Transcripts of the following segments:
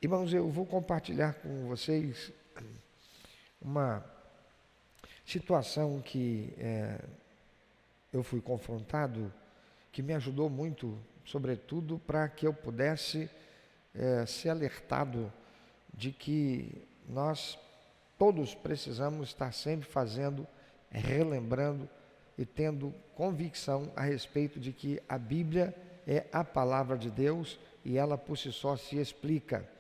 Irmãos, eu vou compartilhar com vocês uma situação que eu fui confrontado, que me ajudou muito, sobretudo para que eu pudesse ser alertado de que nós todos precisamos estar sempre fazendo, relembrando e tendo convicção a respeito de que a Bíblia é a palavra de Deus e ela por si só se explica.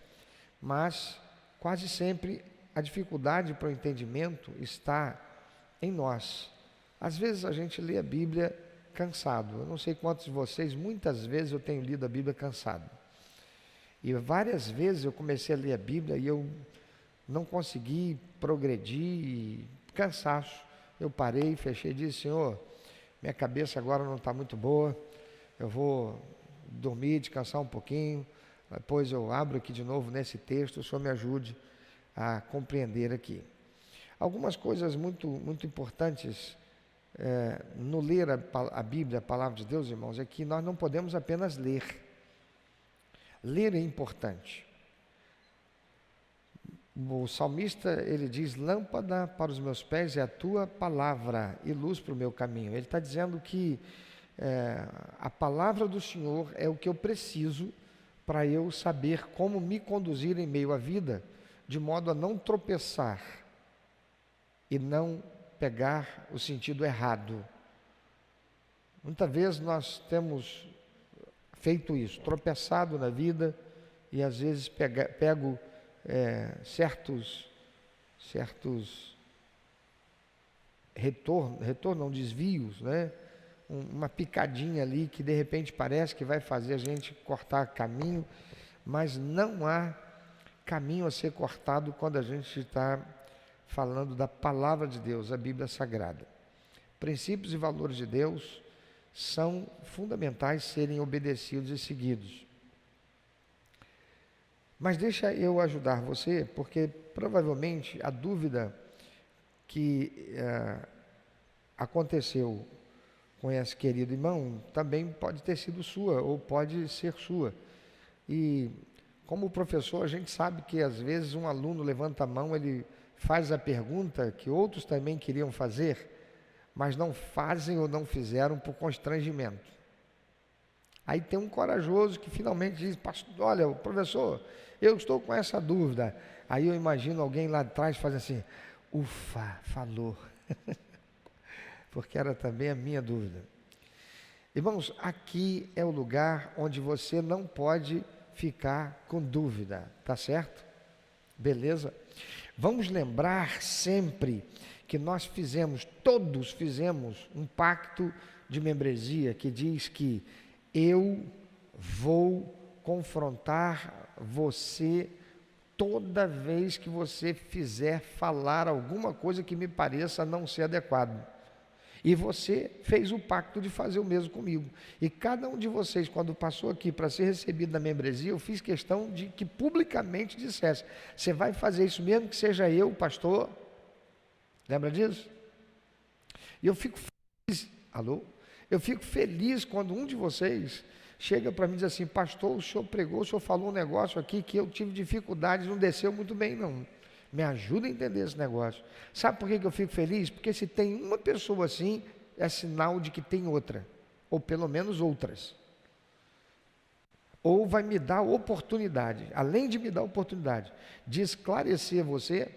Mas quase sempre a dificuldade para o entendimento está em nós. Às vezes a gente lê a Bíblia cansado. Eu não sei quantos de vocês, muitas vezes eu tenho lido a Bíblia cansado. E várias vezes eu comecei a ler a Bíblia e eu não consegui progredir, cansaço. Eu parei, fechei e disse: Senhor, minha cabeça agora não está muito boa, eu vou dormir, descansar um pouquinho, depois eu abro aqui de novo nesse texto, o Senhor me ajude a compreender aqui. Algumas coisas muito importantes no ler a Bíblia, a palavra de Deus, irmãos, é que nós não podemos apenas ler. Ler é importante. O salmista, ele diz: lâmpada para os meus pés é a tua palavra e luz para o meu caminho. Ele está dizendo que a palavra do Senhor é o que eu preciso para eu saber como me conduzir em meio à vida, de modo a não tropeçar e não pegar o sentido errado. Muitas vezes nós temos feito isso, tropeçado na vida e às vezes pego certos desvios, né? Uma picadinha ali que de repente parece que vai fazer a gente cortar caminho, mas não há caminho a ser cortado quando a gente está falando da palavra de Deus, a Bíblia Sagrada. Princípios e valores de Deus são fundamentais serem obedecidos e seguidos. Mas deixa eu ajudar você, porque provavelmente a dúvida que aconteceu com esse querido irmão também pode ter sido sua, ou pode ser sua. E como professor, a gente sabe que às vezes um aluno levanta a mão, ele faz a pergunta que outros também queriam fazer, mas não fazem ou não fizeram por constrangimento. Aí tem um corajoso que finalmente diz: olha, professor, eu estou com essa dúvida. Aí eu imagino alguém lá atrás fazendo assim: ufa, falou. Porque era também a minha dúvida. Irmãos, aqui é o lugar onde você não pode ficar com dúvida, tá certo? Beleza? Vamos lembrar sempre que nós todos fizemos um pacto de membresia que diz que eu vou confrontar você toda vez que você fizer falar alguma coisa que me pareça não ser adequado. E você fez o pacto de fazer o mesmo comigo. E cada um de vocês, quando passou aqui para ser recebido na membresia, eu fiz questão de que publicamente dissesse: você vai fazer isso mesmo que seja eu, pastor? Lembra disso? E eu fico feliz, eu fico feliz quando um de vocês chega para mim e diz assim: pastor, o senhor pregou, o senhor falou um negócio aqui que eu tive dificuldades, não desceu muito bem não. Me ajuda a entender esse negócio. Sabe por que eu fico feliz? Porque se tem uma pessoa assim, é sinal de que tem outra, ou pelo menos outras. Ou vai me dar oportunidade, além de me dar oportunidade de esclarecer você,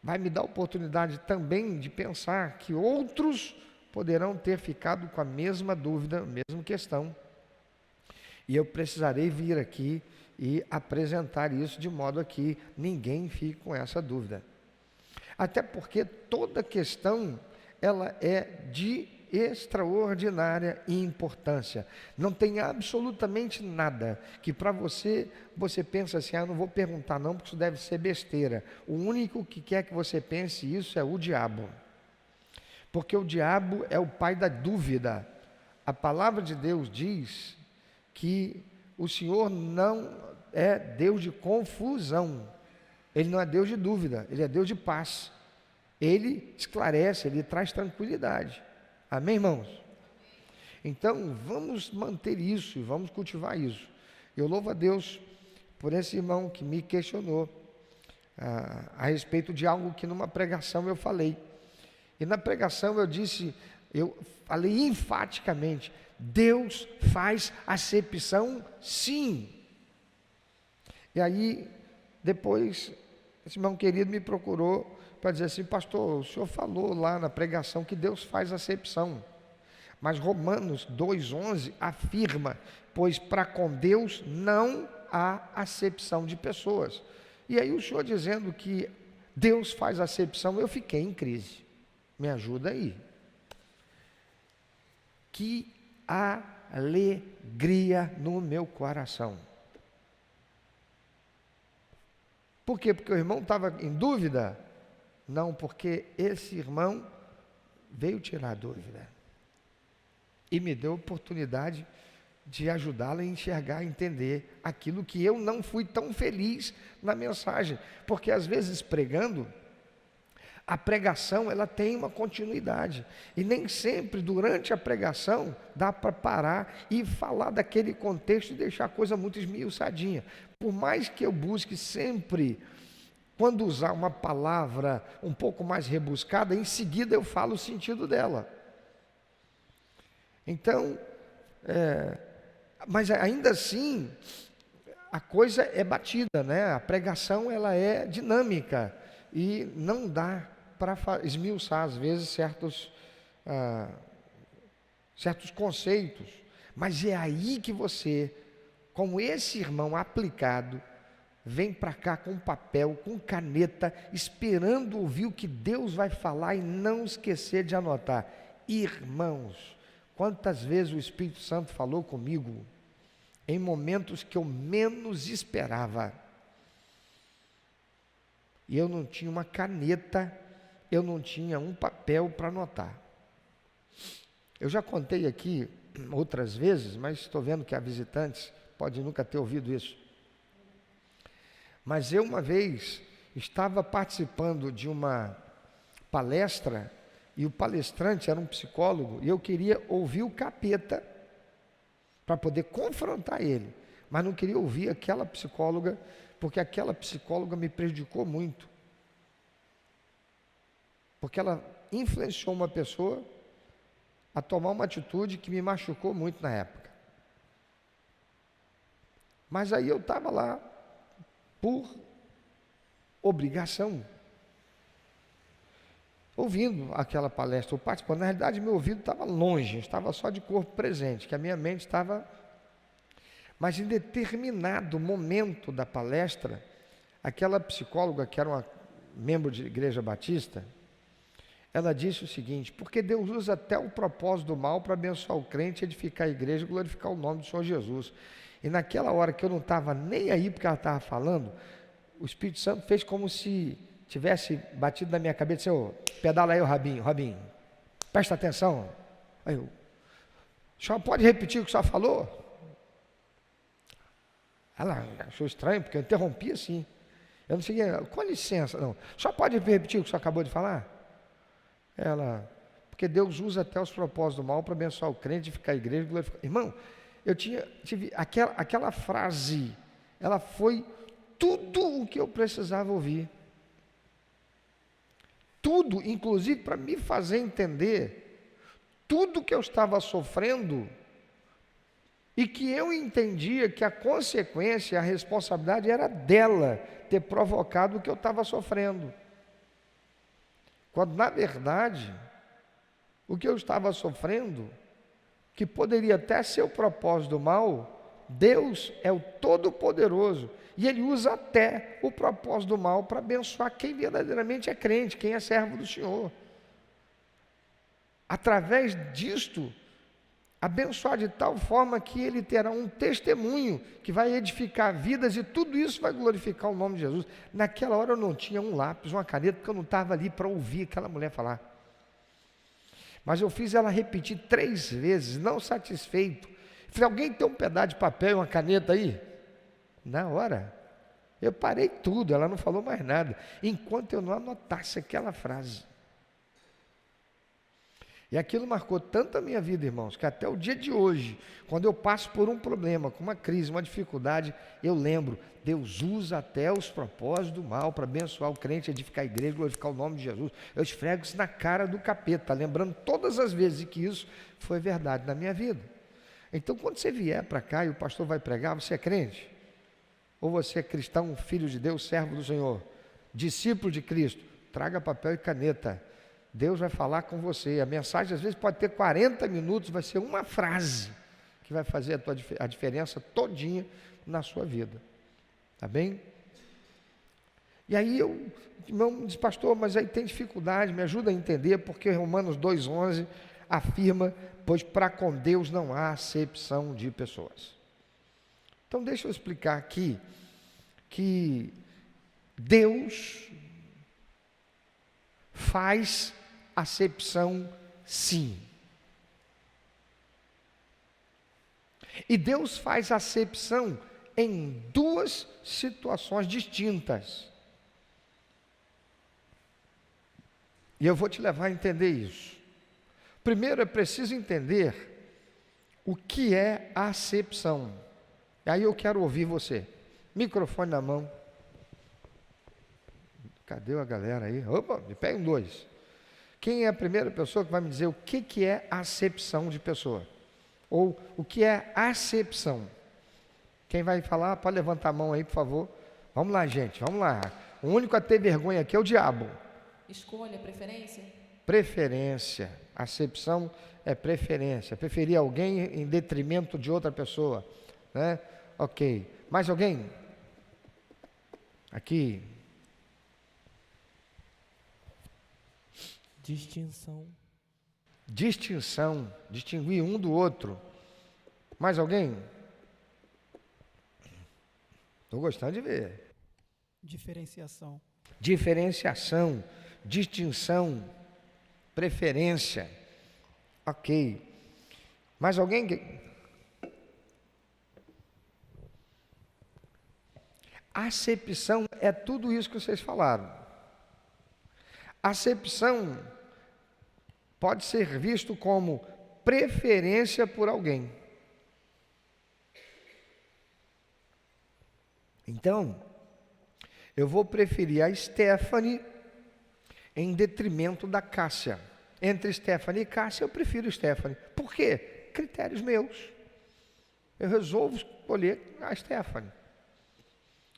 vai me dar oportunidade também de pensar que outros poderão ter ficado com a mesma dúvida, a mesma questão. E eu precisarei vir aqui e apresentar isso de modo a que ninguém fique com essa dúvida. Até porque toda questão, ela é de extraordinária importância. Não tem absolutamente nada que para você pensa assim: não vou perguntar não, porque isso deve ser besteira. O único que quer que você pense isso é o diabo. Porque o diabo é o pai da dúvida. A palavra de Deus diz que o Senhor não é Deus de confusão, Ele não é Deus de dúvida, Ele é Deus de paz. Ele esclarece, Ele traz tranquilidade. Amém, irmãos? Então, vamos manter isso e vamos cultivar isso. Eu louvo a Deus por esse irmão que me questionou a respeito de algo que numa pregação eu falei. E na pregação eu falei enfaticamente: Deus faz acepção, sim. E aí, depois, esse irmão querido me procurou para dizer assim: pastor, o senhor falou lá na pregação que Deus faz acepção, mas Romanos 2,11 afirma: pois para com Deus não há acepção de pessoas. E aí o senhor dizendo que Deus faz acepção, eu fiquei em crise. Me ajuda aí. Que alegria no meu coração. Por quê? Porque o irmão estava em dúvida? Não, porque esse irmão veio tirar a dúvida e me deu a oportunidade de ajudá-lo a enxergar, a entender aquilo que eu não fui tão feliz na mensagem, porque às vezes pregando, a pregação ela tem uma continuidade, e nem sempre durante a pregação dá para parar e falar daquele contexto e deixar a coisa muito esmiuçadinha. Por mais que eu busque sempre, quando usar uma palavra um pouco mais rebuscada, em seguida eu falo o sentido dela. Então, mas ainda assim, a coisa é batida, né? A pregação ela é dinâmica e não dá para esmiuçar às vezes certos conceitos. Mas é aí que você, como esse irmão aplicado, vem para cá com papel, com caneta, esperando ouvir o que Deus vai falar e não esquecer de anotar. Irmãos, quantas vezes o Espírito Santo falou comigo em momentos que eu menos esperava, e eu não tinha uma caneta, eu não tinha um papel para anotar. Eu já contei aqui outras vezes, mas estou vendo que há visitantes podem nunca ter ouvido isso. Mas eu uma vez estava participando de uma palestra, e o palestrante era um psicólogo, e eu queria ouvir o capeta para poder confrontar ele, mas não queria ouvir aquela psicóloga, porque aquela psicóloga me prejudicou muito, porque ela influenciou uma pessoa a tomar uma atitude que me machucou muito na época. Mas aí eu estava lá por obrigação, ouvindo aquela palestra, ou participando. Na realidade, meu ouvido estava longe, estava só de corpo presente, que a minha mente estava... Mas em determinado momento da palestra, aquela psicóloga, que era uma membro de igreja batista, ela disse o seguinte: porque Deus usa até o propósito do mal para abençoar o crente, edificar a igreja e glorificar o nome do Senhor Jesus. E naquela hora que eu não estava nem aí porque ela estava falando, o Espírito Santo fez como se tivesse batido na minha cabeça: ô, pedala aí o Robinho, presta atenção. Aí eu: o senhor pode repetir o que o senhor falou? Ela achou estranho, porque eu interrompi assim. Eu não sei, com licença, não. O senhor pode repetir o que o senhor acabou de falar? Ela: porque Deus usa até os propósitos do mal para abençoar o crente, ficar a igreja e glorificar. Irmão, eu tive aquela frase, ela foi tudo o que eu precisava ouvir. Tudo, inclusive para me fazer entender tudo que eu estava sofrendo, e que eu entendia que a consequência, a responsabilidade era dela ter provocado o que eu estava sofrendo. Quando, na verdade, o que eu estava sofrendo, que poderia até ser o propósito do mal, Deus é o Todo-Poderoso, e Ele usa até o propósito do mal para abençoar quem verdadeiramente é crente, quem é servo do Senhor. Através disto, abençoar de tal forma que ele terá um testemunho que vai edificar vidas, e tudo isso vai glorificar o nome de Jesus. Naquela hora eu não tinha um lápis, uma caneta, porque eu não estava ali para ouvir aquela mulher falar. Mas eu fiz ela repetir 3 vezes, não satisfeito. Falei: alguém tem um pedaço de papel e uma caneta aí? Na hora, eu parei tudo, ela não falou mais nada, enquanto eu não anotasse aquela frase. E aquilo marcou tanto a minha vida, irmãos, que até o dia de hoje, quando eu passo por um problema, com uma crise, uma dificuldade, eu lembro, Deus usa até os propósitos do mal para abençoar o crente, edificar a igreja, glorificar o nome de Jesus. Eu esfrego isso na cara do capeta, lembrando todas as vezes que isso foi verdade na minha vida. Então, quando você vier para cá e o pastor vai pregar, você é crente? Ou você é cristão, filho de Deus, servo do Senhor, discípulo de Cristo? Traga papel e caneta. Deus vai falar com você. A mensagem às vezes pode ter 40 minutos, vai ser uma frase que vai fazer a diferença todinha na sua vida. Tá bem? E aí o irmão diz, pastor, mas aí tem dificuldade, me ajuda a entender, porque Romanos 2,11 afirma, pois para com Deus não há acepção de pessoas. Então deixa eu explicar aqui, que Deus faz acepção sim. E Deus faz acepção em duas situações distintas. E eu vou te levar a entender isso. Primeiro é preciso entender o que é acepção. Aí eu quero ouvir você. Microfone na mão. Cadê a galera aí? Opa, me pegam dois. Quem é a primeira pessoa que vai me dizer o que é acepção de pessoa? Ou o que é acepção? Quem vai falar, pode levantar a mão aí, por favor. Vamos lá, gente, vamos lá. O único a ter vergonha aqui é o diabo. Escolha, preferência? Preferência. Acepção é preferência. Preferir alguém em detrimento de outra pessoa, né? Ok. Mais alguém? Aqui. Distinção. Distinção. Distinguir um do outro. Mais alguém? Estou gostando de ver. Diferenciação. Diferenciação. Distinção. Preferência. Ok. Mais alguém? Acepção é tudo isso que vocês falaram. Acepção pode ser visto como preferência por alguém. Então, eu vou preferir a Stephanie em detrimento da Cássia. Entre Stephanie e Cássia, eu prefiro Stephanie. Por quê? Critérios meus. Eu resolvo escolher a Stephanie.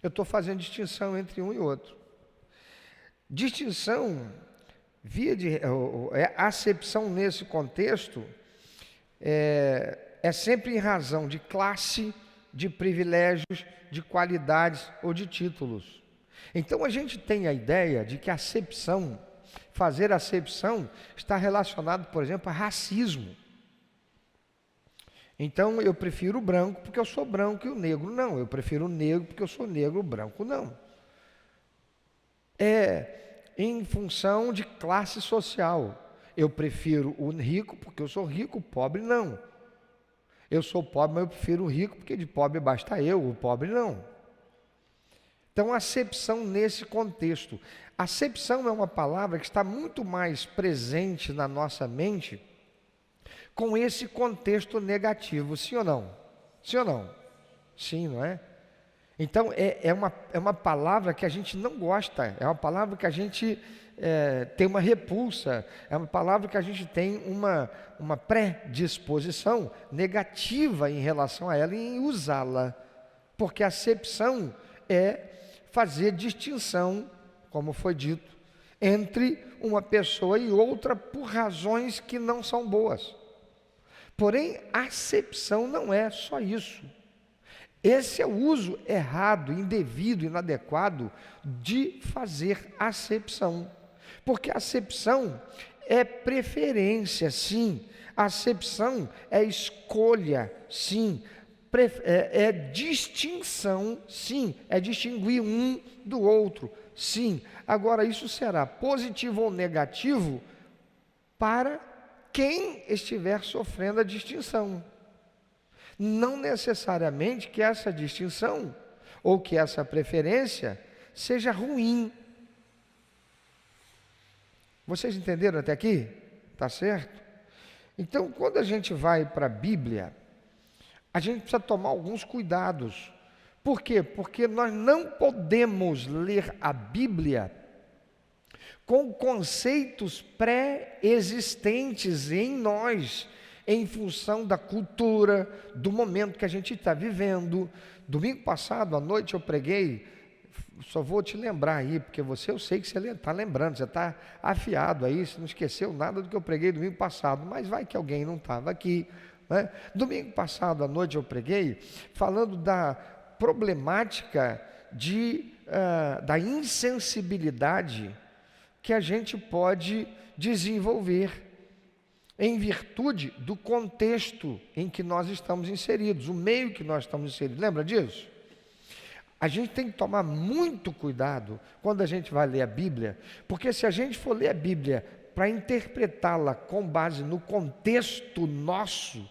Eu estou fazendo distinção entre um e outro. Distinção, acepção nesse contexto, é sempre em razão de classe, de privilégios, de qualidades ou de títulos. Então a gente tem a ideia de que fazer acepção está relacionado, por exemplo, a racismo. Então eu prefiro o branco porque eu sou branco e o negro não. Eu prefiro o negro porque eu sou negro, o branco não. É em função de classe social. Eu prefiro o rico porque eu sou rico, o pobre não. Eu sou pobre, mas eu prefiro o rico porque de pobre basta eu, o pobre não. Então, acepção nesse contexto. Acepção é uma palavra que está muito mais presente na nossa mente com esse contexto negativo, sim ou não? Sim ou não? Sim, não é? Então, é uma palavra que a gente não gosta, é uma palavra que a gente tem uma repulsa, é uma palavra que a gente tem uma predisposição negativa em relação a ela e em usá-la, porque acepção é fazer distinção, como foi dito, entre uma pessoa e outra por razões que não são boas. Porém, acepção não é só isso. Esse é o uso errado, indevido, inadequado de fazer acepção. Porque acepção é preferência, sim. Acepção é escolha, sim. É distinção, sim. É distinguir um do outro, sim. Agora, isso será positivo ou negativo para quem estiver sofrendo a distinção. Não necessariamente que essa distinção ou que essa preferência seja ruim. Vocês entenderam até aqui? Tá certo? Então, quando a gente vai para a Bíblia, a gente precisa tomar alguns cuidados. Por quê? Porque nós não podemos ler a Bíblia com conceitos pré-existentes em nós, em função da cultura, do momento que a gente está vivendo. Domingo passado, à noite, eu preguei, só vou te lembrar aí, porque eu sei que você está lembrando, você está afiado aí, você não esqueceu nada do que eu preguei domingo passado, mas vai que alguém não estava aqui, né? Domingo passado, à noite, eu preguei, falando da problemática da insensibilidade que a gente pode desenvolver em virtude do contexto em que nós estamos inseridos, o meio que nós estamos inseridos. Lembra disso? A gente tem que tomar muito cuidado quando a gente vai ler a Bíblia, porque se a gente for ler a Bíblia para interpretá-la com base no contexto nosso,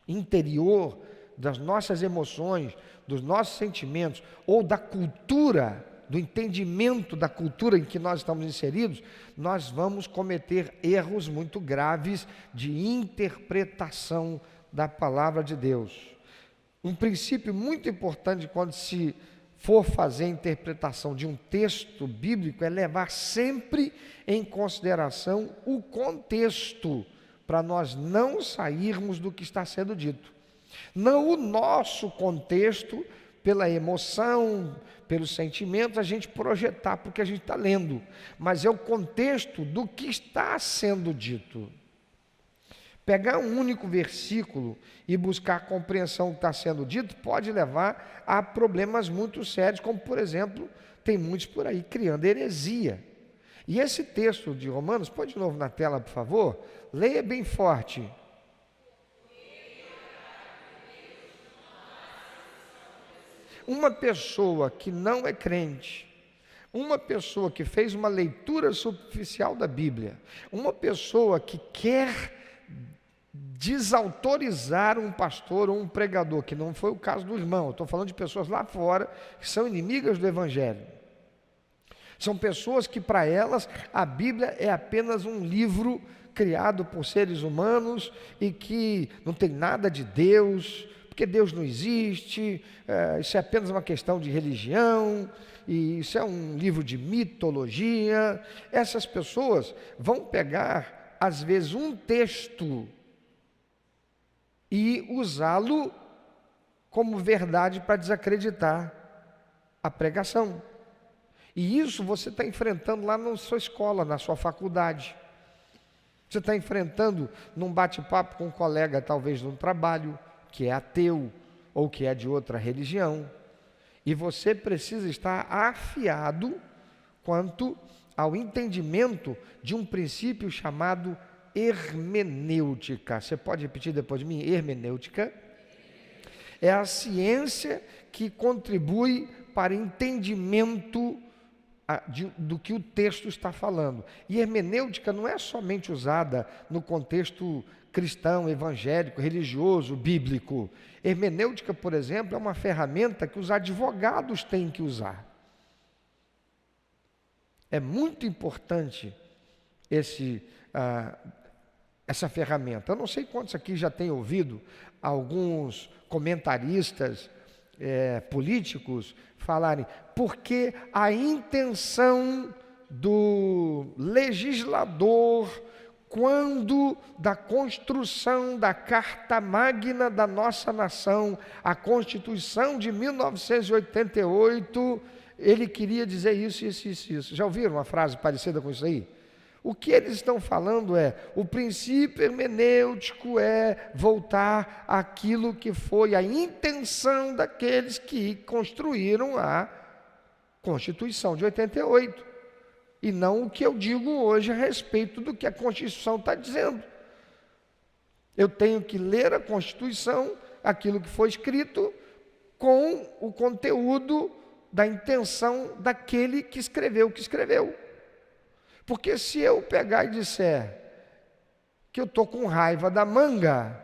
interior, das nossas emoções, dos nossos sentimentos, ou da cultura, do entendimento da cultura em que nós estamos inseridos, nós vamos cometer erros muito graves de interpretação da palavra de Deus. Um princípio muito importante quando se for fazer a interpretação de um texto bíblico é levar sempre em consideração o contexto, para nós não sairmos do que está sendo dito. Não o nosso contexto, pela emoção, pelos sentimentos, a gente projetar porque a gente está lendo, mas é o contexto do que está sendo dito. Pegar um único versículo e buscar a compreensão do que está sendo dito pode levar a problemas muito sérios, como, por exemplo, tem muitos por aí criando heresia. E esse texto de Romanos, põe de novo na tela, por favor, leia bem forte. Uma pessoa que não é crente, uma pessoa que fez uma leitura superficial da Bíblia, uma pessoa que quer desautorizar um pastor ou um pregador, que não foi o caso do irmão, eu estou falando de pessoas lá fora que são inimigas do Evangelho. São pessoas que para elas a Bíblia é apenas um livro criado por seres humanos e que não tem nada de Deus, porque Deus não existe, isso é apenas uma questão de religião, e isso é um livro de mitologia. Essas pessoas vão pegar, às vezes, um texto e usá-lo como verdade para desacreditar a pregação. E isso você está enfrentando lá na sua escola, na sua faculdade. Você está enfrentando num bate-papo com um colega, talvez no trabalho, que é ateu ou que é de outra religião, e você precisa estar afiado quanto ao entendimento de um princípio chamado hermenêutica. Você pode repetir depois de mim? Hermenêutica é a ciência que contribui para entendimento do que o texto está falando. E hermenêutica não é somente usada no contexto cristão, evangélico, religioso, bíblico. Hermenêutica, por exemplo, é uma ferramenta que os advogados têm que usar. É muito importante essa ferramenta. Eu não sei quantos aqui já têm ouvido alguns comentaristas políticos falarem porque a intenção do legislador, quando da construção da Carta Magna da nossa nação, a Constituição de 1988, ele queria dizer isso, isso, isso, isso. Já ouviram uma frase parecida com isso aí? O que eles estão falando o princípio hermenêutico é voltar àquilo que foi a intenção daqueles que construíram a Constituição de 88. E não o que eu digo hoje a respeito do que a Constituição está dizendo. Eu tenho que ler a Constituição, aquilo que foi escrito, com o conteúdo da intenção daquele que escreveu o que escreveu. Porque se eu pegar e disser que eu estou com raiva da manga,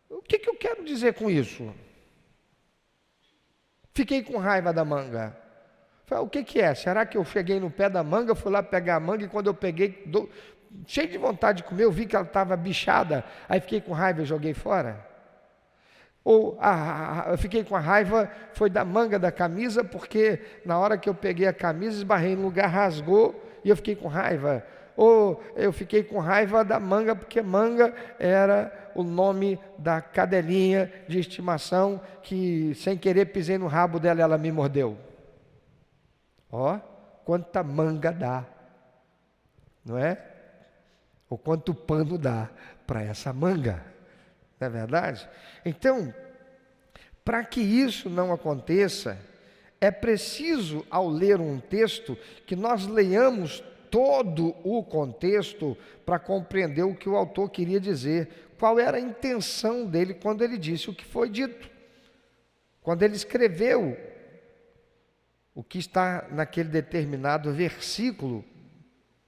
o que eu quero dizer com isso? Fiquei com raiva da manga. O que é? Será que eu cheguei no pé da manga, fui lá pegar a manga e quando eu peguei, cheio de vontade de comer, eu vi que ela estava bichada, aí fiquei com raiva e joguei fora. Ou eu fiquei com a raiva, foi da manga da camisa, porque na hora que eu peguei a camisa, esbarrei no lugar, rasgou, e eu fiquei com raiva. Ou eu fiquei com raiva da manga, porque manga era o nome da cadelinha de estimação, que sem querer pisei no rabo dela e ela me mordeu. Ó, quanta manga dá, não é? Ou quanto pano dá para essa manga, não é verdade? Então, para que isso não aconteça, é preciso, ao ler um texto, que nós leiamos todo o contexto para compreender o que o autor queria dizer, qual era a intenção dele quando ele disse o que foi dito, quando ele escreveu o que está naquele determinado versículo,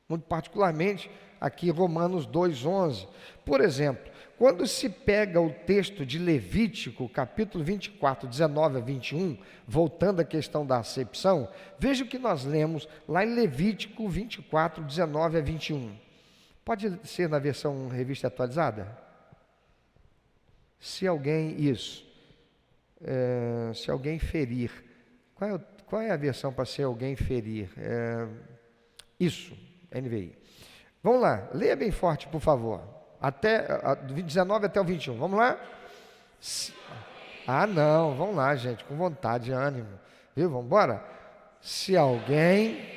muito particularmente aqui Romanos 2:11. Por exemplo, quando se pega o texto de Levítico, capítulo 24, 19 a 21, voltando à questão da acepção, veja o que nós lemos lá em Levítico 24, 19 a 21. Pode ser na versão revista atualizada? Se alguém ferir, qual é a versão para se alguém ferir? NVI. Vamos lá, leia bem forte, por favor. Do 19 até o 21. Vamos lá? Não, vamos lá, gente, com vontade, ânimo. Viu? Vamos embora? Se alguém...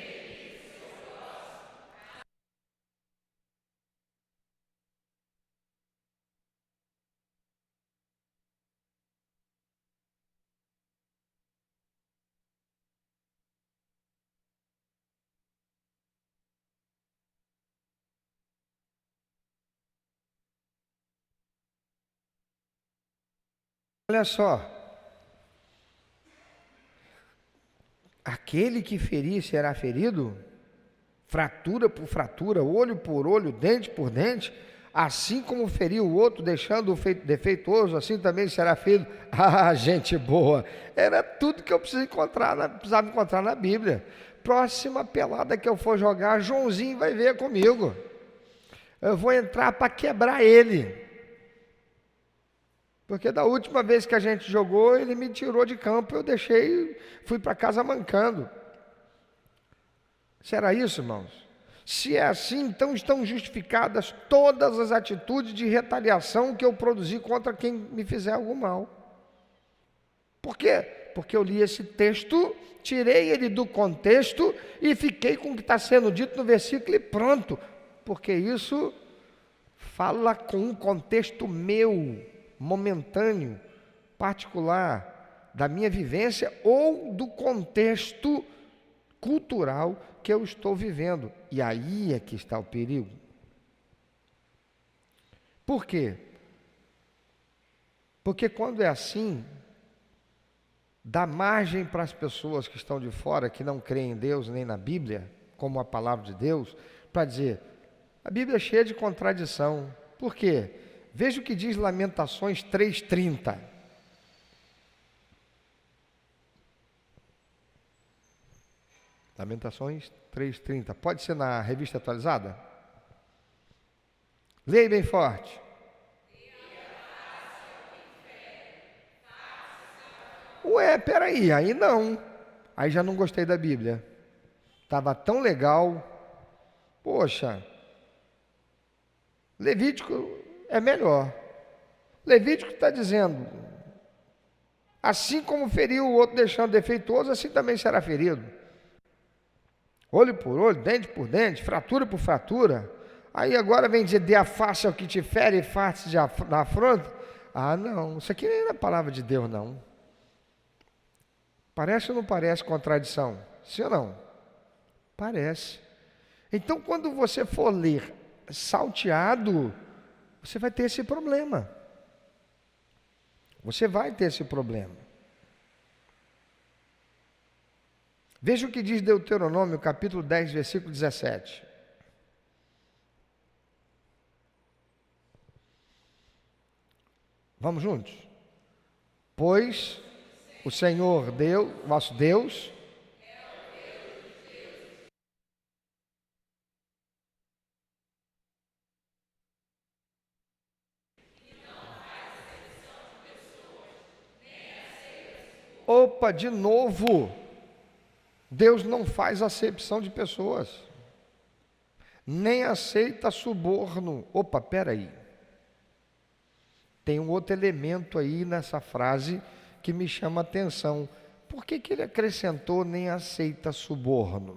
Olha só, aquele que ferir será ferido, fratura por fratura, olho por olho, dente por dente, assim como feriu o outro, deixando-o defeituoso, assim também será ferido. Ah, gente boa, era tudo que eu precisava encontrar na Bíblia. Próxima pelada que eu for jogar, Joãozinho vai ver comigo. Eu vou entrar para quebrar ele. Porque da última vez que a gente jogou, ele me tirou de campo, eu fui para casa mancando. Será isso, irmãos? Se é assim, então estão justificadas todas as atitudes de retaliação que eu produzi contra quem me fizer algum mal. Por quê? Porque eu li esse texto, tirei ele do contexto e fiquei com o que está sendo dito no versículo e pronto. Porque isso fala com um contexto meu, momentâneo, particular, da minha vivência ou do contexto cultural que eu estou vivendo. E aí é que está o perigo. Por quê? Porque quando é assim, dá margem para as pessoas que estão de fora, que não creem em Deus nem na Bíblia, como a palavra de Deus, para dizer, a Bíblia é cheia de contradição. Por quê? Veja o que diz Lamentações 3:30. Lamentações 3:30. Pode ser na revista atualizada? Leia bem forte. Ué, peraí, aí não. Aí já não gostei da Bíblia. Estava tão legal. Poxa, Levítico é melhor. Levítico está dizendo, assim como feriu o outro deixando defeituoso, assim também será ferido. Olho por olho, dente por dente, fratura por fratura. Aí agora vem dizer, dê a face ao que te fere e face na afronta. Ah, não, isso aqui nem é a palavra de Deus, não. Parece ou não parece contradição? Sim ou não? Parece. Então, quando você for ler salteado, você vai ter esse problema. Você vai ter esse problema. Veja o que diz Deuteronômio, capítulo 10, versículo 17. Vamos juntos? Pois o Senhor Deus, nosso Deus, Opa, de novo, Deus não faz acepção de pessoas, nem aceita suborno. Opa, peraí. Tem um outro elemento aí nessa frase que me chama a atenção. Por que ele acrescentou nem aceita suborno?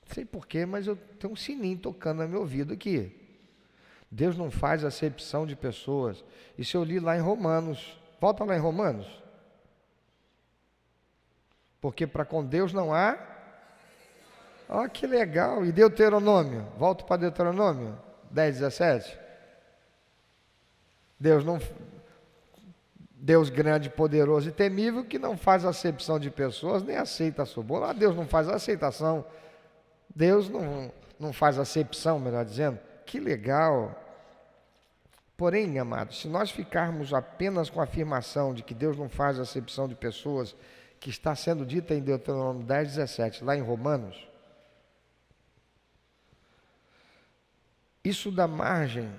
Não sei porquê, mas eu tenho um sininho tocando no meu ouvido aqui. Deus não faz acepção de pessoas. Isso eu li lá em Romanos. Volta lá em Romanos. Porque para com Deus não há... Olha que legal. E Deuteronômio? Volto para Deuteronômio 10, 17. Deus grande, poderoso e temível, que não faz acepção de pessoas, nem aceita suborno. Ah, Deus não faz aceitação. Deus não faz acepção, melhor dizendo. Que legal. Porém, amados, se nós ficarmos apenas com a afirmação de que Deus não faz acepção de pessoas, que está sendo dita em Deuteronômio 10, 17, lá em Romanos, isso dá margem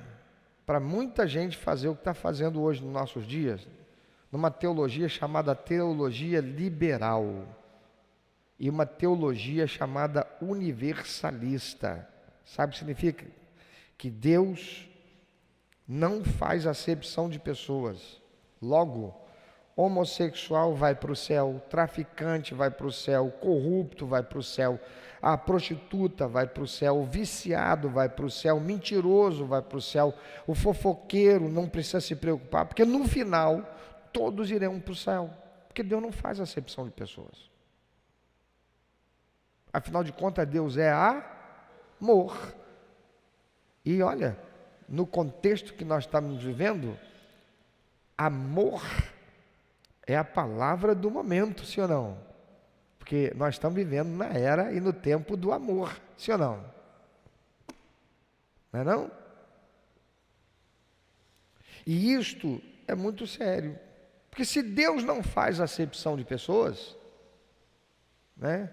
para muita gente fazer o que está fazendo hoje nos nossos dias, numa teologia chamada teologia liberal e uma teologia chamada universalista. Sabe o que significa? Que Deus não faz acepção de pessoas. Logo, homossexual vai para o céu, traficante vai para o céu, corrupto vai para o céu, a prostituta vai para o céu, o viciado vai para o céu, o mentiroso vai para o céu, o fofoqueiro não precisa se preocupar, porque no final todos irão para o céu, porque Deus não faz acepção de pessoas. Afinal de contas, Deus é amor. E olha, no contexto que nós estamos vivendo, amor é a palavra do momento, sim ou não? Porque nós estamos vivendo na era e no tempo do amor, sim ou não? Não é não? E isto é muito sério. Porque se Deus não faz acepção de pessoas, né?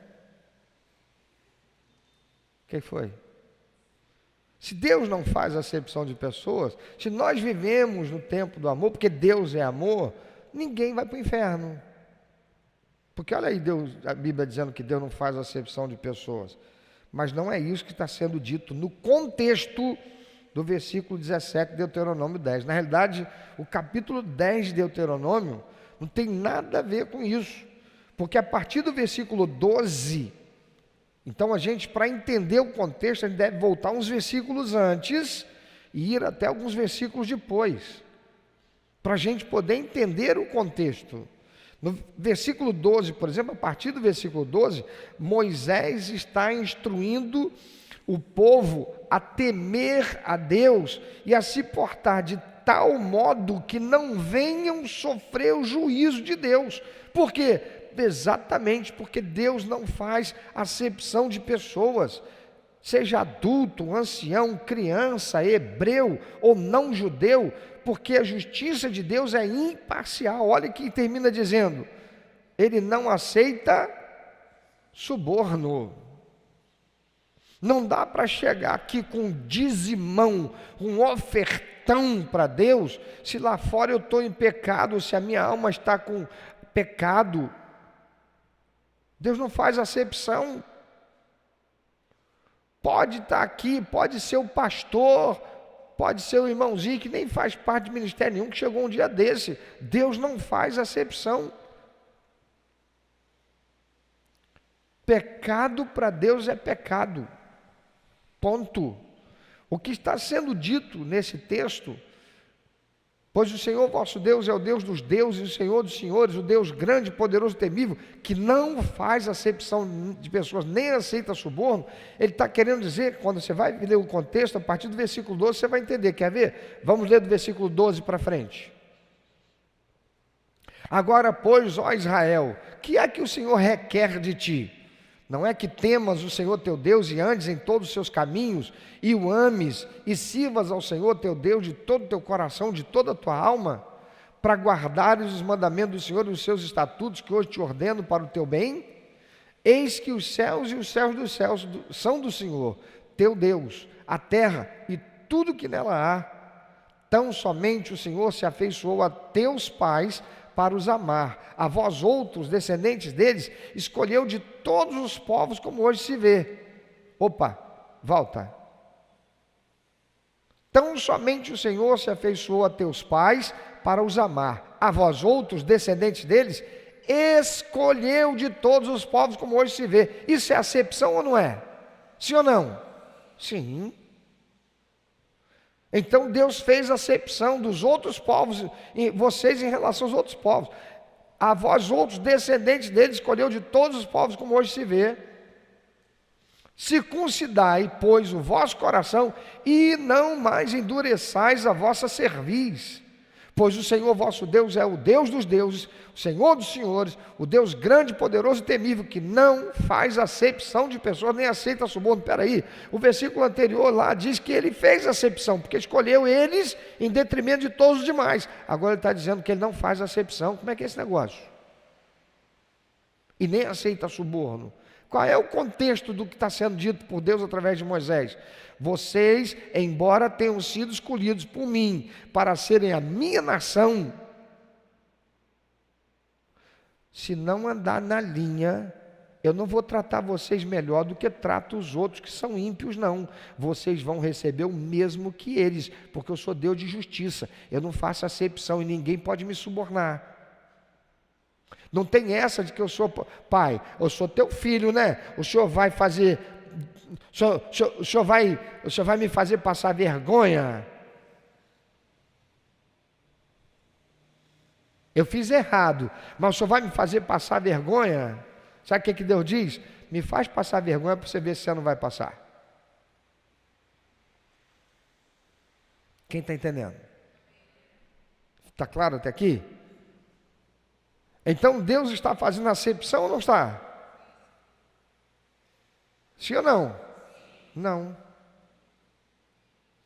O que foi? Se Deus não faz acepção de pessoas, se nós vivemos no tempo do amor, porque Deus é amor, ninguém vai para o inferno. Porque olha aí a Bíblia dizendo que Deus não faz acepção de pessoas. Mas não é isso que está sendo dito no contexto do versículo 17 de Deuteronômio 10. Na realidade, o capítulo 10 de Deuteronômio não tem nada a ver com isso. Porque a partir do versículo 12... Então, a gente, para entender o contexto, a gente deve voltar uns versículos antes e ir até alguns versículos depois, para a gente poder entender o contexto. No versículo 12, por exemplo, a partir do versículo 12, Moisés está instruindo o povo a temer a Deus e a se portar de tal modo que não venham sofrer o juízo de Deus. Por quê? Exatamente porque Deus não faz acepção de pessoas, seja adulto, ancião, criança, hebreu ou não judeu, porque a justiça de Deus é imparcial. Olha que termina dizendo, ele não aceita suborno. Não dá para chegar aqui com um dizimão, um ofertão para Deus, se lá fora eu estou em pecado, se a minha alma está com pecado. Deus não faz acepção. Pode estar aqui, pode ser o pastor, pode ser o irmãozinho que nem faz parte de ministério nenhum, que chegou um dia desse. Deus não faz acepção. Pecado para Deus é pecado. Ponto. O que está sendo dito nesse texto, pois o Senhor vosso Deus é o Deus dos deuses, o Senhor dos senhores, o Deus grande, poderoso e temível, que não faz acepção de pessoas, nem aceita suborno. Ele está querendo dizer, quando você vai ler o contexto, a partir do versículo 12, você vai entender. Quer ver? Vamos ler do versículo 12 para frente. Agora, pois, ó Israel, que é que o Senhor requer de ti? Não é que temas o Senhor teu Deus e andes em todos os seus caminhos, e o ames, e sirvas ao Senhor teu Deus de todo o teu coração, de toda a tua alma, para guardares os mandamentos do Senhor e os seus estatutos que hoje te ordeno para o teu bem? Eis que os céus e os céus dos céus são do Senhor, teu Deus, a terra e tudo que nela há. Tão somente o Senhor se afeiçoou a teus pais para os amar. A vós outros, descendentes deles, escolheu de todos os povos, como hoje se vê. Opa, volta. Tão somente o Senhor se afeiçoou a teus pais para os amar. A vós outros, descendentes deles, escolheu de todos os povos, como hoje se vê. Isso é acepção ou não é? Sim ou não? Sim. Então Deus fez acepção dos outros povos, vocês em relação aos outros povos. A vós outros, descendentes deles, escolheu de todos os povos, como hoje se vê. Circuncidai, pois, o vosso coração, e não mais endureçais a vossa cerviz. Pois o Senhor vosso Deus é o Deus dos deuses, o Senhor dos senhores, o Deus grande, poderoso e temível, que não faz acepção de pessoas, nem aceita suborno. Peraí, o versículo anterior lá diz que ele fez acepção, porque escolheu eles em detrimento de todos os demais. Agora ele está dizendo que ele não faz acepção. Como é que é esse negócio? E nem aceita suborno. Qual é o contexto do que está sendo dito por Deus através de Moisés? Vocês, embora tenham sido escolhidos por mim para serem a minha nação, se não andar na linha, eu não vou tratar vocês melhor do que trato os outros que são ímpios, não. Vocês vão receber o mesmo que eles, porque eu sou Deus de justiça. Eu não faço acepção e ninguém pode me subornar. Não tem essa de que eu sou pai, eu sou teu filho, né? O senhor vai fazer, o senhor vai me fazer passar vergonha. Eu fiz errado, mas o senhor vai me fazer passar vergonha? Sabe o que Deus diz? Me faz passar vergonha para você ver se você não vai passar. Quem está entendendo? Está claro até aqui? Então Deus está fazendo acepção ou não está? Sim ou não? Não.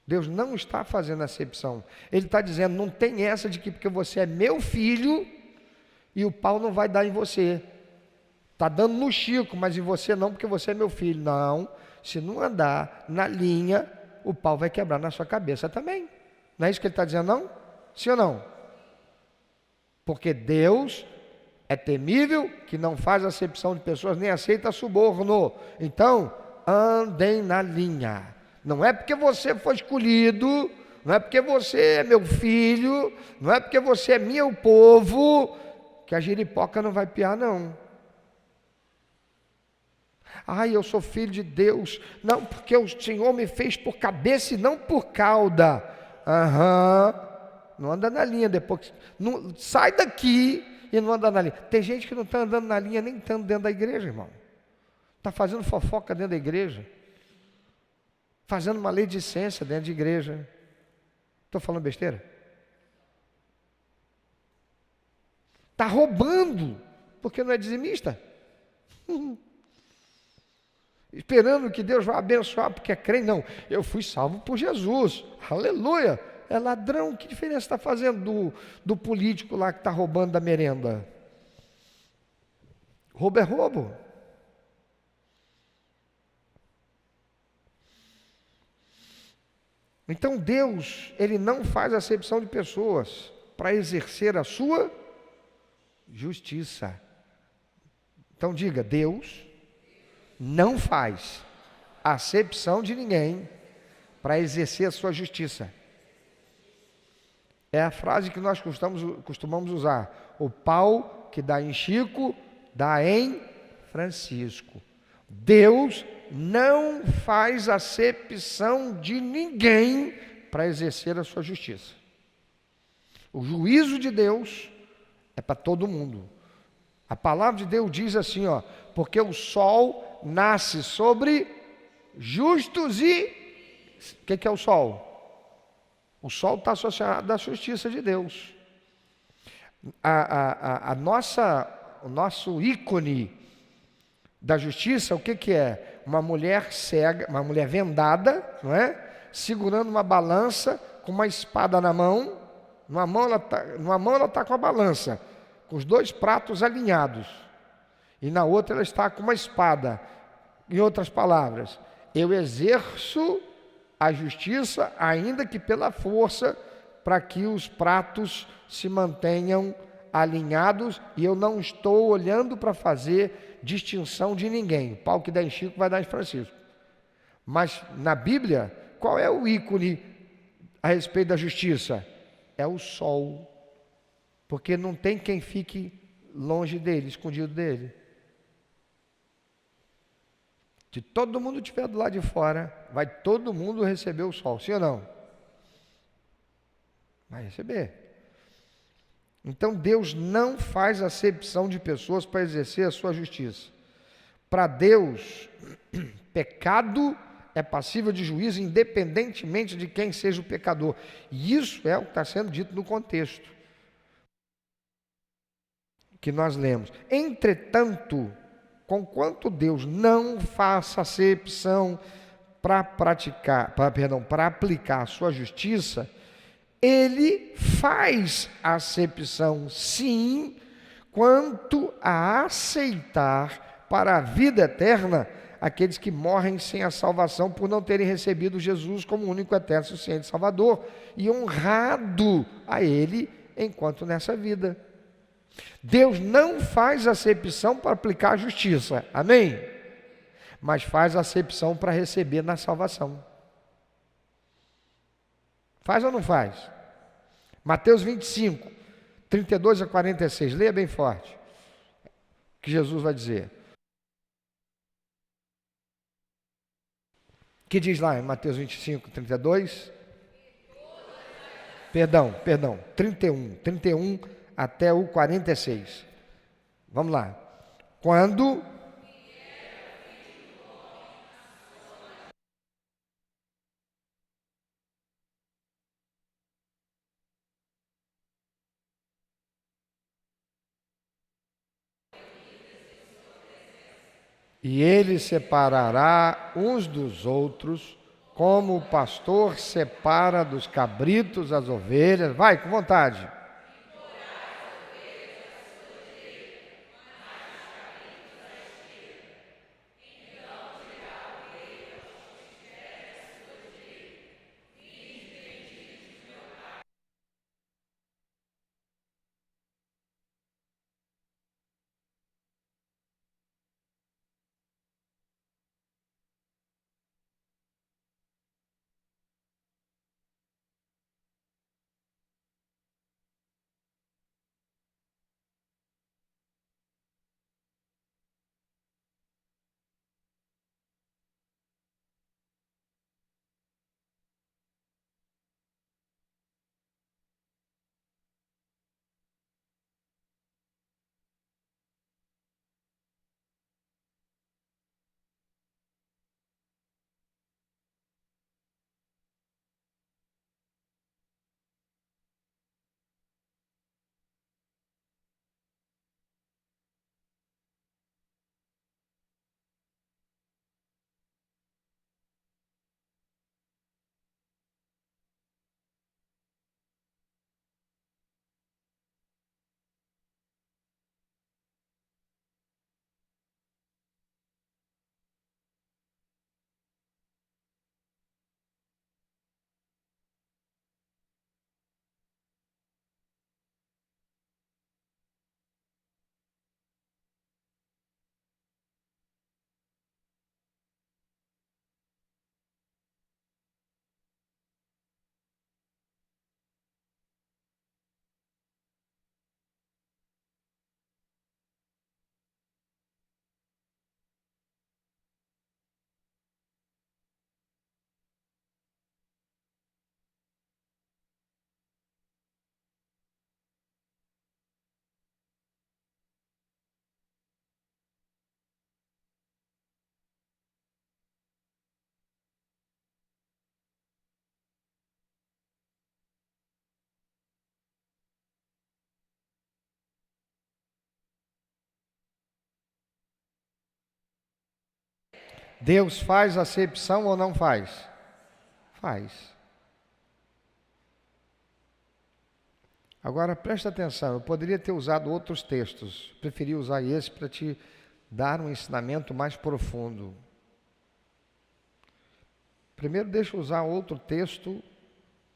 Deus não está fazendo acepção. Ele está dizendo, não tem essa de que porque você é meu filho e o pau não vai dar em você. Está dando no Chico, mas em você não, porque você é meu filho. Não, se não andar na linha, o pau vai quebrar na sua cabeça também. Não é isso que ele está dizendo, não? Sim ou não? Porque Deus é temível, que não faz acepção de pessoas, nem aceita suborno. Então, andem na linha. Não é porque você foi escolhido, não é porque você é meu filho, não é porque você é meu povo, que a giripoca não vai piar, não. Ai, eu sou filho de Deus. Não, porque o Senhor me fez por cabeça e não por cauda. Não anda na linha depois. Não, sai daqui e não anda na linha. Tem gente que não está andando na linha nem estando dentro da igreja, irmão. Está fazendo fofoca dentro da igreja. Fazendo uma maledicência dentro de igreja. Estou falando besteira? Está roubando, porque não é dizimista. Esperando que Deus vá abençoar, porque é crente. Não, eu fui salvo por Jesus. Aleluia. É ladrão, que diferença está fazendo do político lá que está roubando da merenda? Roubo é roubo. Então Deus, Ele não faz acepção de pessoas para exercer a sua justiça. Então diga, Deus não faz acepção de ninguém para exercer a sua justiça. É a frase que nós costumamos usar. O pau que dá em Chico, dá em Francisco. Deus não faz acepção de ninguém para exercer a sua justiça. O juízo de Deus é para todo mundo. A palavra de Deus diz assim, ó, porque o sol nasce sobre justos e... O que é o sol? O sol está associado à justiça de Deus. O nosso ícone da justiça, o que é? Uma mulher cega, uma mulher vendada, não é? Segurando uma balança, com uma espada na mão. Numa mão ela está com a balança, com os dois pratos alinhados. E na outra ela está com uma espada. Em outras palavras, eu exerço a justiça, ainda que pela força para que os pratos se mantenham alinhados, e eu não estou olhando para fazer distinção de ninguém. O pau que dá em Chico vai dar em Francisco. Mas na Bíblia, qual é o ícone a respeito da justiça? É o sol, porque não tem quem fique longe dele, escondido dele. Se todo mundo estiver do lado de fora, vai todo mundo receber o sol, sim ou não? Vai receber. Então Deus não faz acepção de pessoas para exercer a sua justiça. Para Deus, pecado é passível de juízo independentemente de quem seja o pecador. E isso é o que está sendo dito no contexto que nós lemos. Entretanto, conquanto Deus não faça acepção para aplicar a sua justiça, Ele faz acepção, sim, quanto a aceitar para a vida eterna aqueles que morrem sem a salvação por não terem recebido Jesus como único, eterno, suficiente Salvador e honrado a Ele enquanto nessa vida. Deus não faz acepção para aplicar a justiça, amém? Mas faz acepção para receber na salvação. Faz ou não faz? Mateus 25, 32 a 46, leia bem forte, que Jesus vai dizer. O que diz lá em Mateus 25, 32? Perdão, 31 até o 46. Vamos lá. Quando e ele separará uns dos outros, como o pastor separa dos cabritos as ovelhas. Vai, com vontade. Deus faz acepção ou não faz? Faz. Agora presta atenção, eu poderia ter usado outros textos, preferi usar esse para te dar um ensinamento mais profundo. Primeiro deixa eu usar outro texto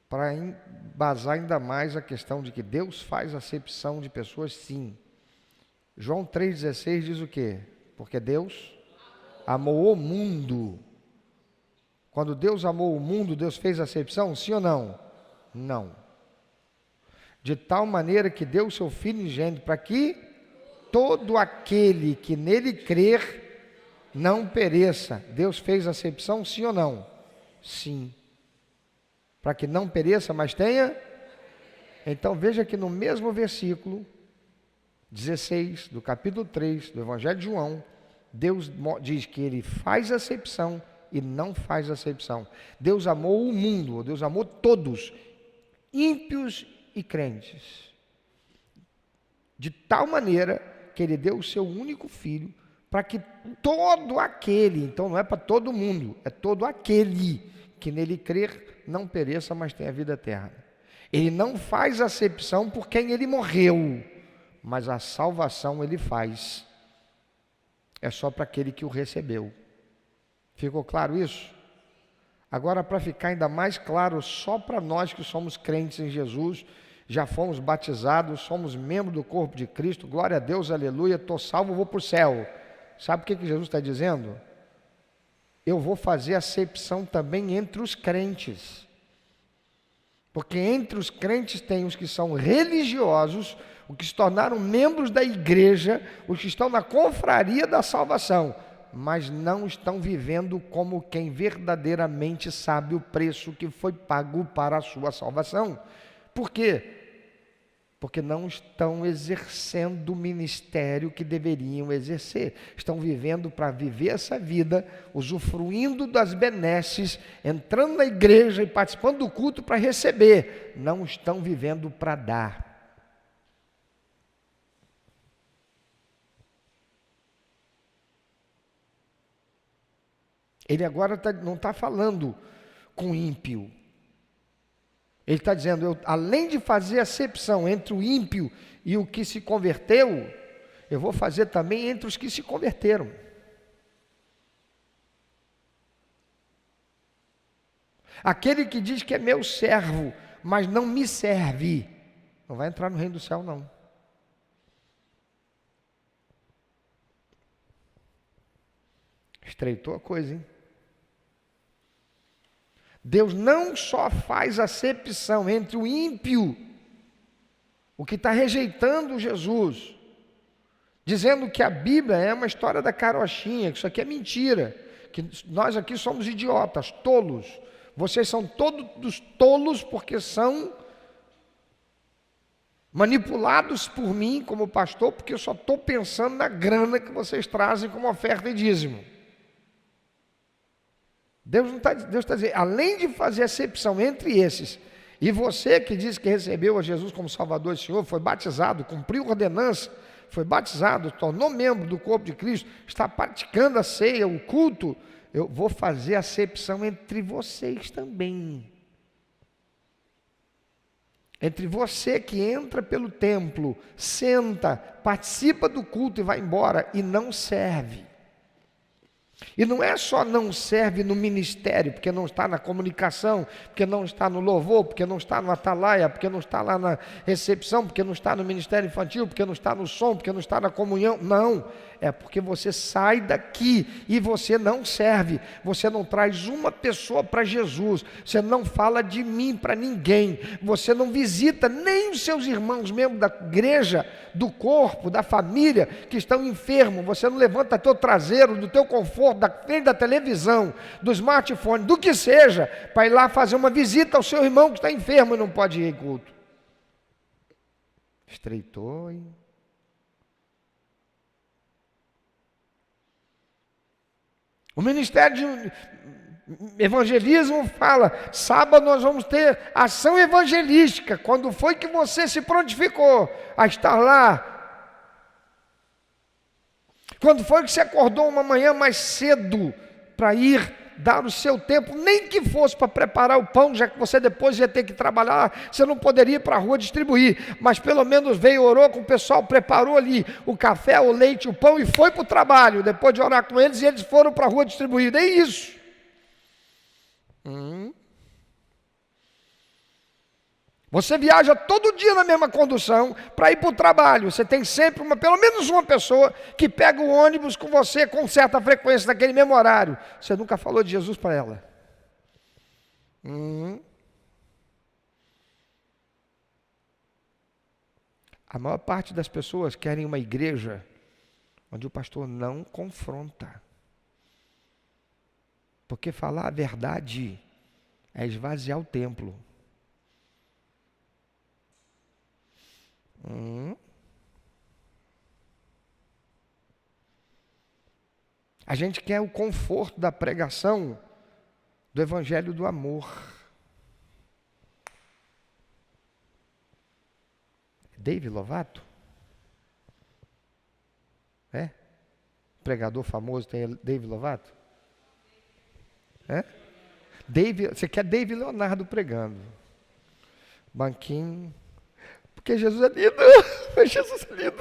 para embasar ainda mais a questão de que Deus faz acepção de pessoas, sim. João 3,16 diz o quê? Porque Deus amou o mundo. Quando Deus amou o mundo, Deus fez acepção, sim ou não? Não. De tal maneira que deu o seu Filho unigênito para que todo aquele que nele crer não pereça. Deus fez acepção, sim ou não? Sim. Para que não pereça, mas tenha. Então veja que no mesmo versículo 16 do capítulo 3 do Evangelho de João, Deus diz que ele faz acepção e não faz acepção. Deus amou o mundo, Deus amou todos, ímpios e crentes, de tal maneira que ele deu o seu único filho para que todo aquele, então não é para todo mundo, é todo aquele que nele crer não pereça, mas tenha vida eterna. Ele não faz acepção por quem ele morreu, mas a salvação ele faz. É só para aquele que o recebeu. Ficou claro isso? Agora, para ficar ainda mais claro, só para nós que somos crentes em Jesus, já fomos batizados, somos membros do corpo de Cristo, glória a Deus, aleluia, estou salvo, vou para o céu. Sabe o que Jesus está dizendo? Eu vou fazer acepção também entre os crentes. Porque entre os crentes tem os que são religiosos, os que se tornaram membros da igreja, os que estão na confraria da salvação, mas não estão vivendo como quem verdadeiramente sabe o preço que foi pago para a sua salvação. Por quê? Porque não estão exercendo o ministério que deveriam exercer. Estão vivendo para viver essa vida, usufruindo das benesses, entrando na igreja e participando do culto para receber. Não estão vivendo para dar. Ele agora não está falando com ímpio. Ele está dizendo, além de fazer acepção entre o ímpio e o que se converteu, eu vou fazer também entre os que se converteram. Aquele que diz que é meu servo, mas não me serve, não vai entrar no reino do céu, não. Estreitou a coisa, hein? Deus não só faz acepção entre o ímpio, o que está rejeitando Jesus, dizendo que a Bíblia é uma história da carochinha, que isso aqui é mentira, que nós aqui somos idiotas, tolos. Vocês são todos tolos porque são manipulados por mim como pastor, porque eu só estou pensando na grana que vocês trazem como oferta e dízimo. Deus está dizendo, além de fazer acepção entre esses, e você que diz que recebeu a Jesus como Salvador e Senhor, foi batizado, cumpriu a ordenança, foi batizado, tornou membro do corpo de Cristo, está praticando a ceia, o culto, eu vou fazer acepção entre vocês também. Entre você que entra pelo templo, senta, participa do culto e vai embora e não serve. E não é só não serve no ministério, porque não está na comunicação, porque não está no louvor, porque não está no atalaia, porque não está lá na recepção, porque não está no ministério infantil, porque não está no som, porque não está na comunhão. Não, é porque você sai daqui e você não serve, você não traz uma pessoa para Jesus, você não fala de mim para ninguém, você não visita nem os seus irmãos, membros da igreja, do corpo, da família, que estão enfermos, você não levanta teu traseiro do teu conforto, da frente da televisão, do smartphone, do que seja, para ir lá fazer uma visita ao seu irmão que está enfermo e não pode ir em culto. Estreitou, hein? O ministério de evangelismo fala, sábado nós vamos ter ação evangelística. Quando foi que você se prontificou a estar lá? Quando foi que você acordou uma manhã mais cedo para ir dar o seu tempo, nem que fosse para preparar o pão, já que você depois ia ter que trabalhar, você não poderia ir para a rua distribuir, mas pelo menos veio, orou com o pessoal, preparou ali o café, o leite, o pão e foi para o trabalho, depois de orar com eles, e eles foram para a rua distribuir, nem isso. Você viaja todo dia na mesma condução para ir para o trabalho. Você tem sempre pelo menos uma pessoa que pega o ônibus com você com certa frequência naquele mesmo horário. Você nunca falou de Jesus para ela. A maior parte das pessoas querem uma igreja onde o pastor não confronta. Porque falar a verdade é esvaziar o templo. A gente quer o conforto da pregação do evangelho do amor. David Lovato? É? Pregador famoso tem David Lovato? É? Você quer David Leonardo pregando. Banquinho. Porque Jesus é lindo. Jesus é lindo.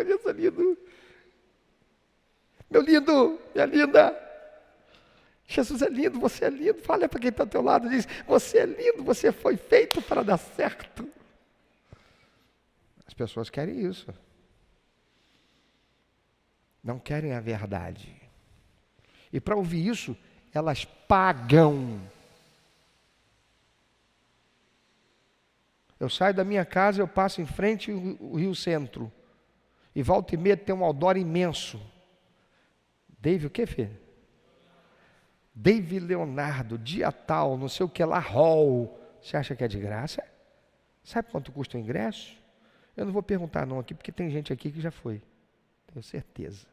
Jesus é lindo. Meu lindo, minha linda. Jesus é lindo, você é lindo. Fala para quem está ao teu lado, diz: você é lindo, você foi feito para dar certo. As pessoas querem isso. Não querem a verdade. E para ouvir isso, elas pagam. Eu saio da minha casa, eu passo em frente ao Rio Centro. E volta e meia tem um outdoor imenso. David o quê, filho? David Leonardo, dia tal, não sei o que lá, hall. Você acha que é de graça? Sabe quanto custa o ingresso? Eu não vou perguntar não aqui, porque tem gente aqui que já foi. Tenho certeza.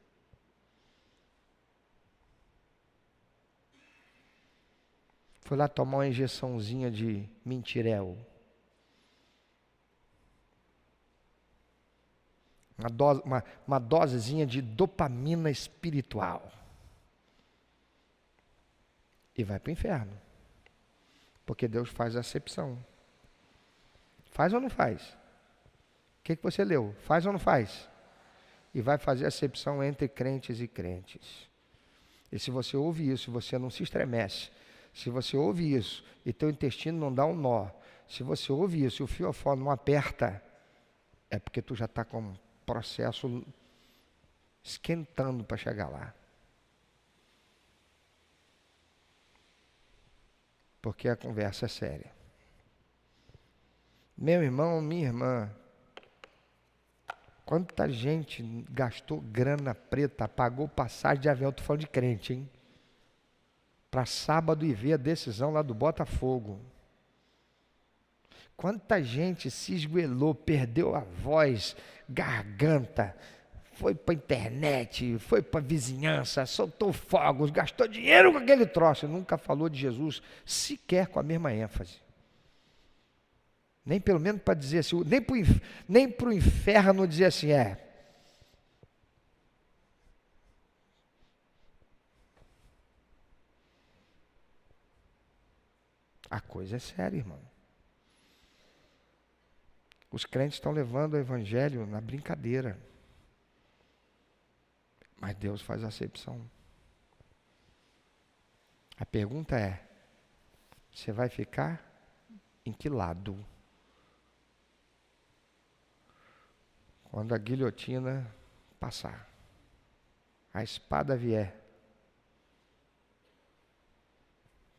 Foi lá tomar uma injeçãozinha de mentirel. Uma dosezinha de dopamina espiritual. E vai para o inferno. Porque Deus faz acepção. Faz ou não faz? O que você leu? Faz ou não faz? E vai fazer acepção entre crentes e crentes. E se você ouve isso, você não se estremece. Se você ouve isso e teu intestino não dá um nó. Se você ouve isso e o fiofó não aperta, é porque tu já está com um processo esquentando para chegar lá. Porque a conversa é séria. Meu irmão, minha irmã, quanta gente gastou grana preta, pagou passagem de avião, estou falando de crente, hein? Para sábado e ver a decisão lá do Botafogo. Quanta gente se esgoelou, perdeu a voz, garganta, foi para a internet, foi para a vizinhança, soltou fogos, gastou dinheiro com aquele troço, nunca falou de Jesus sequer com a mesma ênfase. Nem pelo menos para dizer assim, nem para o inferno dizer assim, A coisa é séria, irmão. Os crentes estão levando o evangelho na brincadeira. Mas Deus faz acepção. A pergunta é, você vai ficar em que lado? Quando a guilhotina passar, a espada vier,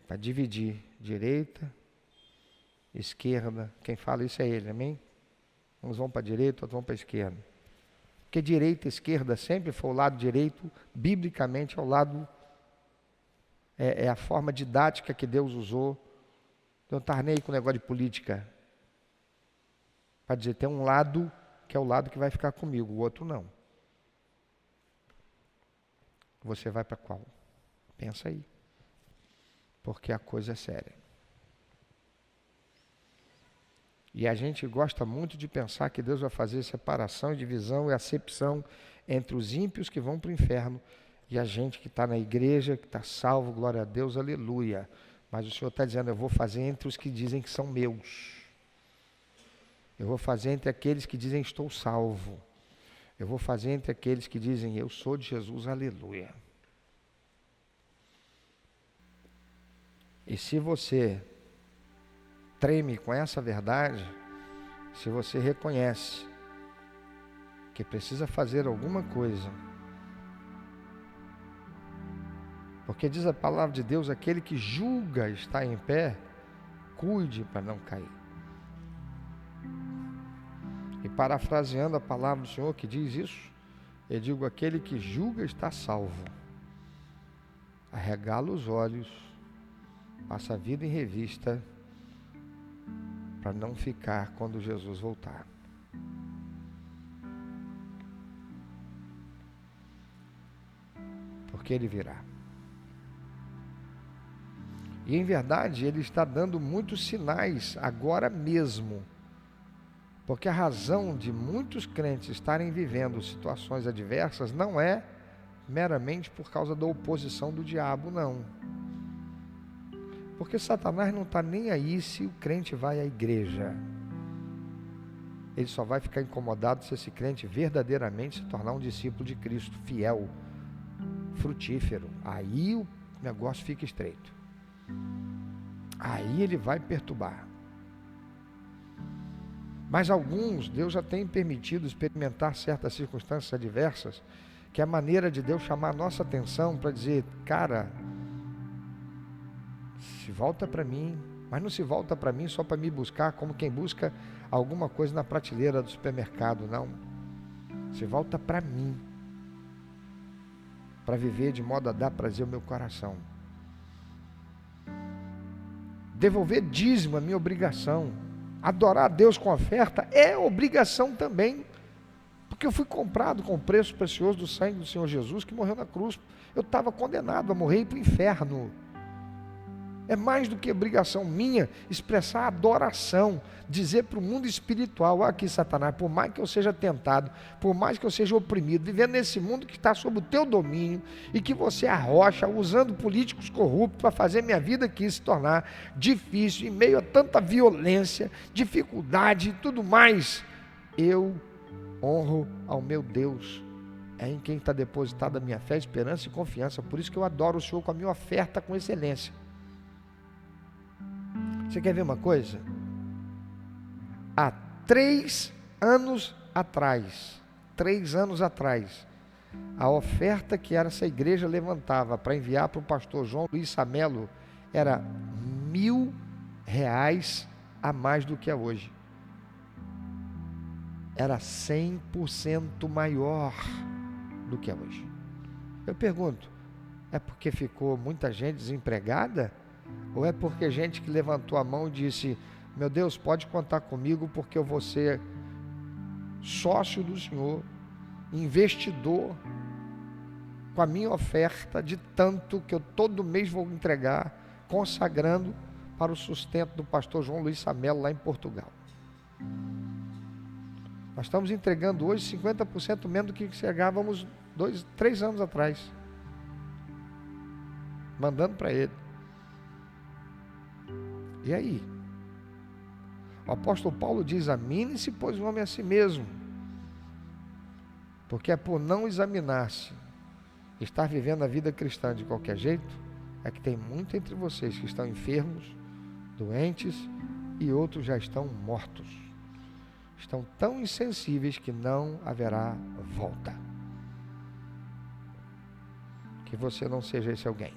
vai dividir direita, esquerda. Quem fala isso é ele, amém? Uns vão para a direita, outros vão para a esquerda. Porque direita e esquerda sempre foi o lado direito, biblicamente é o lado, é a forma didática que Deus usou. Eu não estava nem aí com o negócio de política. Para dizer, tem um lado que é o lado que vai ficar comigo, o outro não. Você vai para qual? Pensa aí. Porque a coisa é séria. E a gente gosta muito de pensar que Deus vai fazer separação, divisão e acepção entre os ímpios que vão para o inferno e a gente que está na igreja, que está salvo, glória a Deus, aleluia. Mas o Senhor está dizendo, eu vou fazer entre os que dizem que são meus. Eu vou fazer entre aqueles que dizem estou salvo. Eu vou fazer entre aqueles que dizem eu sou de Jesus, aleluia. E se você treme com essa verdade, se você reconhece que precisa fazer alguma coisa. Porque diz a palavra de Deus, aquele que julga estar em pé, cuide para não cair. E parafraseando a palavra do Senhor que diz isso, eu digo, aquele que julga está salvo. Arregala os olhos, passa a vida em revista, para não ficar quando Jesus voltar. Porque Ele virá. E em verdade, Ele está dando muitos sinais agora mesmo. Porque a razão de muitos crentes estarem vivendo situações adversas não é meramente por causa da oposição do diabo, não. Porque Satanás não está nem aí se o crente vai à igreja. Ele só vai ficar incomodado se esse crente verdadeiramente se tornar um discípulo de Cristo, fiel, frutífero. Aí o negócio fica estreito. Aí ele vai perturbar. Mas alguns, Deus já tem permitido experimentar certas circunstâncias adversas, que é a maneira de Deus chamar a nossa atenção para dizer, cara, se volta para mim, mas não se volta para mim só para me buscar como quem busca alguma coisa na prateleira do supermercado, não. Se volta para mim, para viver de modo a dar prazer ao meu coração. Devolver dízimo é minha obrigação. Adorar a Deus com oferta é obrigação também. Porque eu fui comprado com o preço precioso do sangue do Senhor Jesus, que morreu na cruz. Eu estava condenado a morrer e ir para o inferno. É mais do que obrigação minha expressar adoração, dizer para o mundo espiritual, aqui Satanás, por mais que eu seja tentado, por mais que eu seja oprimido, vivendo nesse mundo que está sob o teu domínio e que você arrocha usando políticos corruptos para fazer minha vida aqui se tornar difícil, em meio a tanta violência, dificuldade e tudo mais, eu honro ao meu Deus, é em quem está depositada a minha fé, esperança e confiança. Por isso que eu adoro o Senhor com a minha oferta com excelência. Você quer ver uma coisa? Há 3 anos atrás, a oferta que essa igreja levantava para enviar para o pastor João Luiz Samelo era R$1.000 a mais do que é hoje. Era 100% maior do que é hoje. Eu pergunto, é porque ficou muita gente desempregada? Ou é porque gente que levantou a mão e disse, meu Deus, pode contar comigo porque eu vou ser sócio do Senhor, investidor, com a minha oferta de tanto que eu todo mês vou entregar, consagrando para o sustento do pastor João Luiz Samelo lá em Portugal. Nós estamos entregando hoje 50% menos do que entregávamos 3 anos atrás. Mandando para ele. E aí? O apóstolo Paulo diz, examine-se, pois o homem a si mesmo. Porque é por não examinar-se, estar vivendo a vida cristã de qualquer jeito, é que tem muito entre vocês que estão enfermos, doentes, e outros já estão mortos. Estão tão insensíveis que não haverá volta. Que você não seja esse alguém.